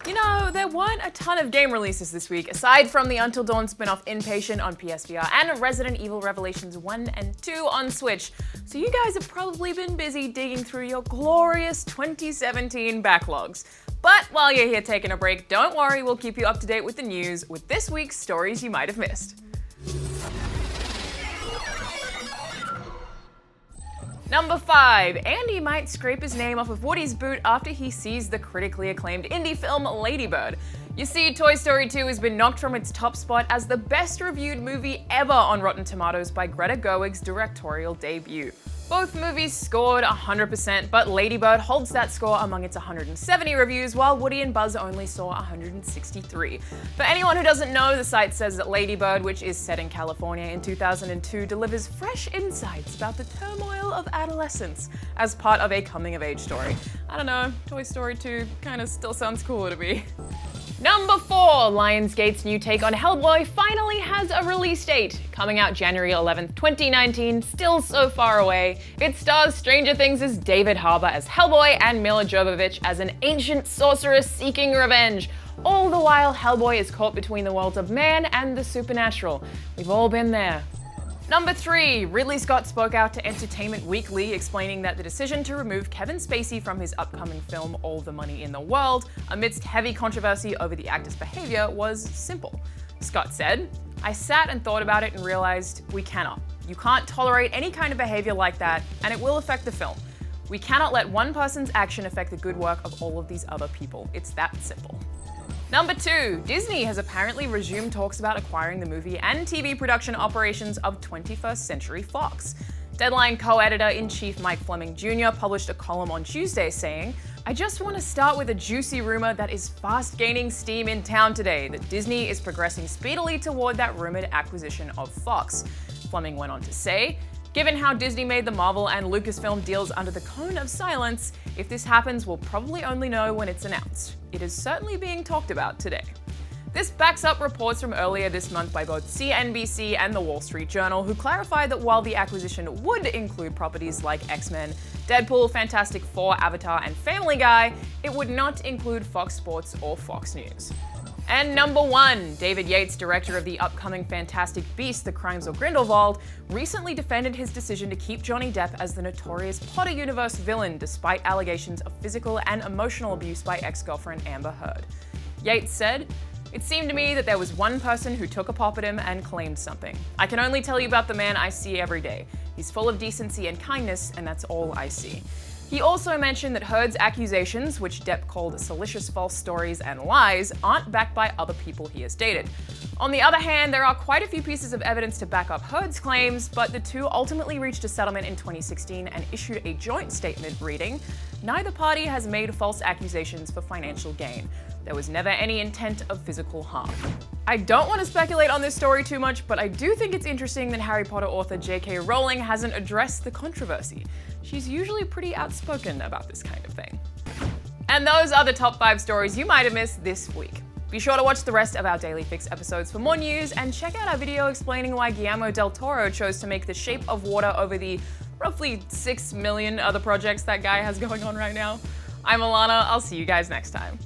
You know, there weren't a ton of game releases this week, aside from the Until Dawn spin-off Inpatient on PSVR and Resident Evil Revelations 1 and 2 on Switch, so you guys have probably been busy digging through your glorious 2017 backlogs. But while you're here taking a break, don't worry, we'll keep you up to date with the news with this week's stories you might have missed. Number 5. Andy might scrape his name off of Woody's boot after he sees the critically acclaimed indie film Lady Bird. You see, Toy Story 2 has been knocked from its top spot as the best reviewed movie ever on Rotten Tomatoes by Greta Gerwig's directorial debut. Both movies scored 100%, but Lady Bird holds that score among its 170 reviews, while Woody and Buzz only saw 163. For anyone who doesn't know, the site says that Lady Bird, which is set in California in 2002, delivers fresh insights about the turmoil of adolescence as part of a coming-of-age story. I don't know, Toy Story 2 kinda still sounds cooler to me. Number 4. Lionsgate's new take on Hellboy finally has a release date. Coming out January 11th, 2019, still so far away. It stars Stranger Things' David Harbour as Hellboy and Mila Jovovich as an ancient sorceress seeking revenge. All the while, Hellboy is caught between the worlds of man and the supernatural. We've all been there. Number 3. Ridley Scott spoke out to Entertainment Weekly explaining that the decision to remove Kevin Spacey from his upcoming film All the Money in the World, amidst heavy controversy over the actor's behavior, was simple. Scott said, "I sat and thought about it and realized we cannot. You can't tolerate any kind of behavior like that, and it will affect the film. We cannot let one person's action affect the good work of all of these other people. It's that simple." Number 2. Disney has apparently resumed talks about acquiring the movie and TV production operations of 21st Century Fox. Deadline co-editor-in-chief Mike Fleming Jr. published a column on Tuesday saying, "I just want to start with a juicy rumor that is fast gaining steam in town today, that Disney is progressing speedily toward that rumored acquisition of Fox." Fleming went on to say, "Given how Disney made the Marvel and Lucasfilm deals under the cone of silence, if this happens, we'll probably only know when it's announced. It is certainly being talked about today." This backs up reports from earlier this month by both CNBC and the Wall Street Journal, who clarified that while the acquisition would include properties like X-Men, Deadpool, Fantastic Four, Avatar, and Family Guy, it would not include Fox Sports or Fox News. And number 1, David Yates, director of the upcoming Fantastic Beasts: The Crimes of Grindelwald, recently defended his decision to keep Johnny Depp as the notorious Potter universe villain despite allegations of physical and emotional abuse by ex-girlfriend Amber Heard. Yates said, "It seemed to me that there was one person who took a pop at him and claimed something. I can only tell you about the man I see every day. He's full of decency and kindness, and that's all I see." He also mentioned that Heard's accusations, which Depp called salacious false stories and lies, aren't backed by other people he has dated. On the other hand, there are quite a few pieces of evidence to back up Heard's claims, but the two ultimately reached a settlement in 2016 and issued a joint statement reading, "Neither party has made false accusations for financial gain. There was never any intent of physical harm." I don't want to speculate on this story too much, but I do think it's interesting that Harry Potter author J.K. Rowling hasn't addressed the controversy. She's usually pretty outspoken about this kind of thing. And those are the top 5 stories you might have missed this week. Be sure to watch the rest of our Daily Fix episodes for more news, and check out our video explaining why Guillermo del Toro chose to make The Shape of Water over the roughly 6 million other projects that guy has going on right now. I'm Alana, I'll see you guys next time.